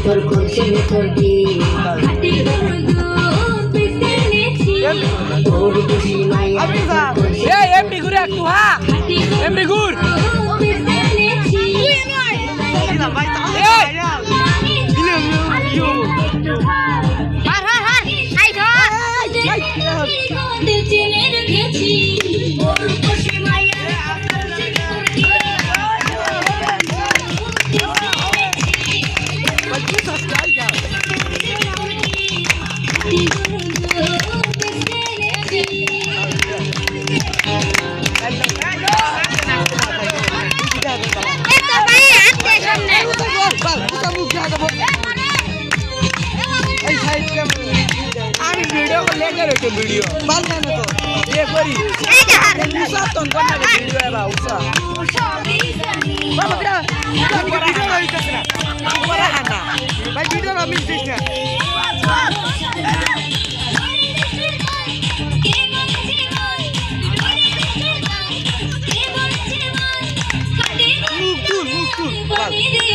তোর করছে তোর কি তোর খুশি মাইয়া এমনি ঘুরে একটু হ্যাঁ এমনি ঘুর আমি ভিডিও করলে গেলে ভিডিও ভাল না তো ये करी उसा तो करना वीडियो है बा उसा बाबा क्या वीडियो नहीं करना हमारा है ना भाई वीडियो ना मिल दिस ना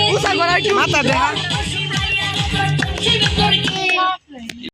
उसा करा माता दे